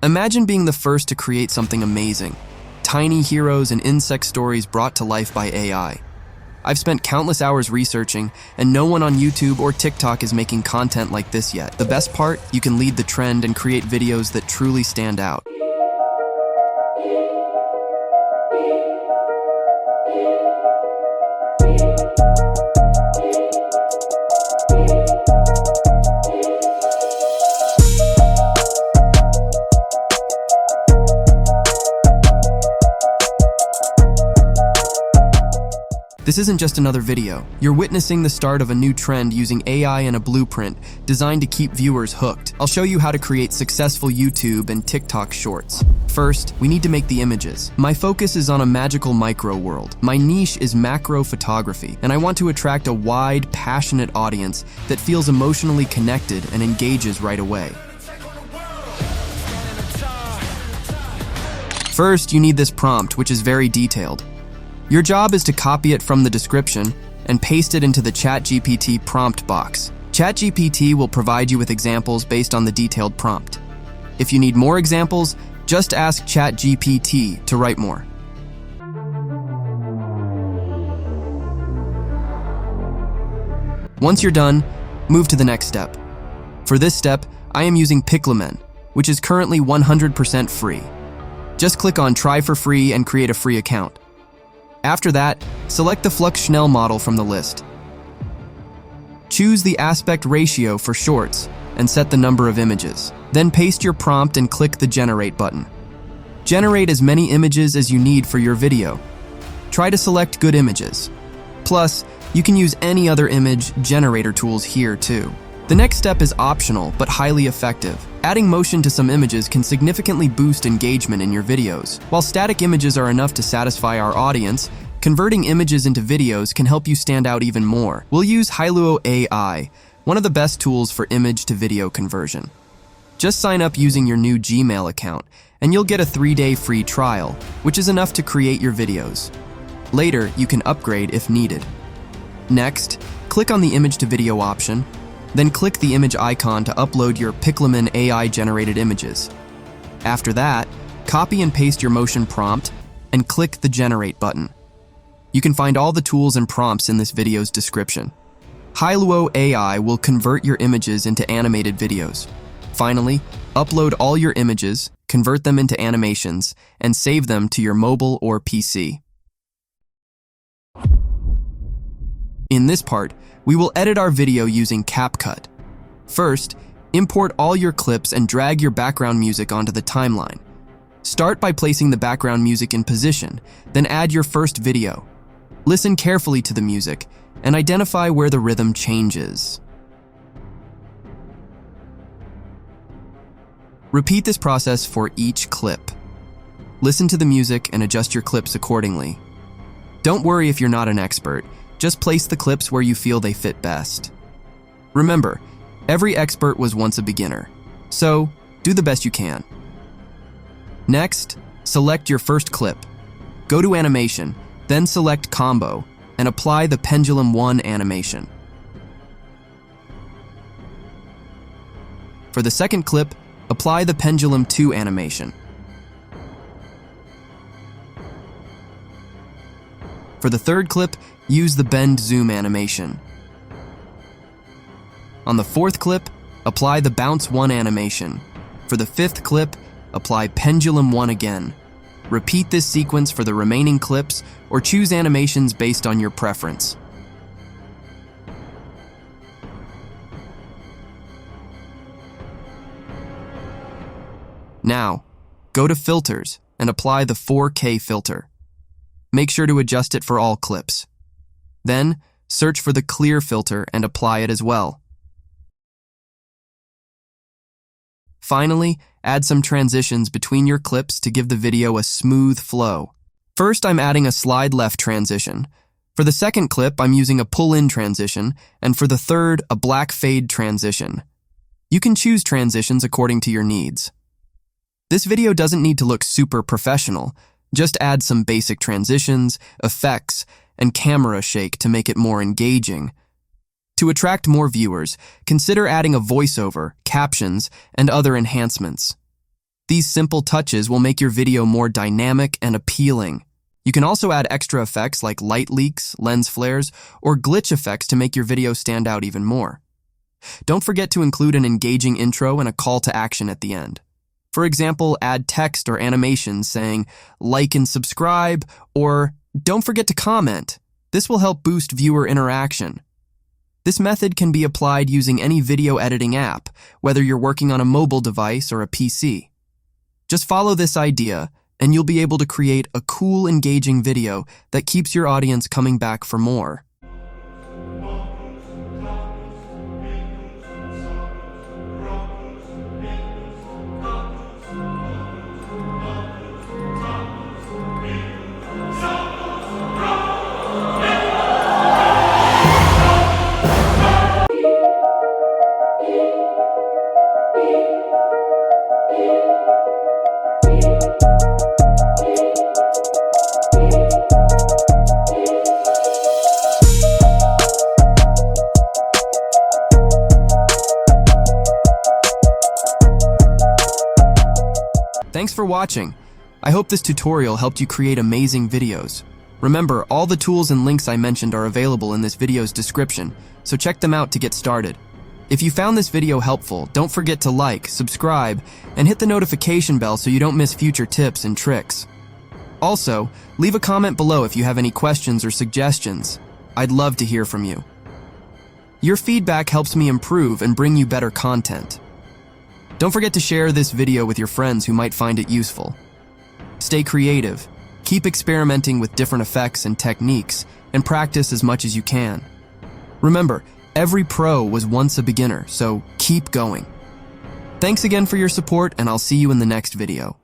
Imagine being the first to create something amazing. Tiny heroes and insect stories brought to life by AI. I've spent countless hours researching, and no one on YouTube or TikTok is making content like this yet. The best part, you can lead the trend and create videos that truly stand out. This isn't just another video. You're witnessing the start of a new trend using AI and a blueprint designed to keep viewers hooked. I'll show you how to create successful YouTube and TikTok shorts. First, we need to make the images. My focus is on a magical micro world. My niche is macro photography, and I want to attract a wide, passionate audience that feels emotionally connected and engages right away. First, you need this prompt, which is very detailed. Your job is to copy it from the description and paste it into the ChatGPT prompt box. ChatGPT will provide you with examples based on the detailed prompt. If you need more examples, just ask ChatGPT to write more. Once you're done, move to the next step. For this step, I am using Finalizing, which is currently 100% free. Just click on Try for Free and create a free account. After that, select the Flux Schnell model from the list. Choose the aspect ratio for shorts and set the number of images. Then paste your prompt and click the Generate button. Generate as many images as you need for your video. Try to select good images. Plus, you can use any other image generator tools here too. The next step is optional but highly effective. Adding motion to some images can significantly boost engagement in your videos. While static images are enough to satisfy our audience, converting images into videos can help you stand out even more. We'll use Hailuo AI, one of the best tools for image to video conversion. Just sign up using your new Gmail account, and you'll get a 3-day free trial, which is enough to create your videos. Later, you can upgrade if needed. Next, click on the image to video option, then click the image icon to upload your Finalizing AI-generated images. After that, copy and paste your motion prompt and click the Generate button. You can find all the tools and prompts in this video's description. Hailuo AI will convert your images into animated videos. Finally, upload all your images, convert them into animations, and save them to your mobile or PC. In this part, we will edit our video using CapCut. First, import all your clips and drag your background music onto the timeline. Start by placing the background music in position, then add your first video. Listen carefully to the music and identify where the rhythm changes. Repeat this process for each clip. Listen to the music and adjust your clips accordingly. Don't worry if you're not an expert. Just place the clips where you feel they fit best. Remember, every expert was once a beginner, so do the best you can. Next, select your first clip. Go to Animation, then select Combo, and apply the Pendulum 1 animation. For the second clip, apply the Pendulum 2 animation. For the third clip, use the Bend Zoom animation. On the fourth clip, apply the Bounce 1 animation. For the fifth clip, apply Pendulum 1 again. Repeat this sequence for the remaining clips or choose animations based on your preference. Now, go to Filters and apply the 4K filter. Make sure to adjust it for all clips. Then, search for the Clear filter and apply it as well. Finally, add some transitions between your clips to give the video a smooth flow. First, I'm adding a slide left transition. For the second clip, I'm using a pull-in transition, and for the third, a black fade transition. You can choose transitions according to your needs. This video doesn't need to look super professional. Just add some basic transitions, effects, and camera shake to make it more engaging. To attract more viewers, consider adding a voiceover, captions, and other enhancements. These simple touches will make your video more dynamic and appealing. You can also add extra effects like light leaks, lens flares, or glitch effects to make your video stand out even more. Don't forget to include an engaging intro and a call to action at the end. For example, add text or animations saying, like and subscribe, or don't forget to comment. This will help boost viewer interaction. This method can be applied using any video editing app, whether you're working on a mobile device or a PC. Just follow this idea, and you'll be able to create a cool, engaging video that keeps your audience coming back for more. Thanks for watching. I hope this tutorial helped you create amazing videos. Remember, all the tools and links I mentioned are available in this video's description, so check them out to get started. If you found this video helpful, don't forget to like, subscribe, and hit the notification bell so you don't miss future tips and tricks. Also, leave a comment below if you have any questions or suggestions. I'd love to hear from you. Your feedback helps me improve and bring you better content. Don't forget to share this video with your friends who might find it useful. Stay creative, keep experimenting with different effects and techniques, and practice as much as you can. Remember, every pro was once a beginner, so keep going. Thanks again for your support, and I'll see you in the next video.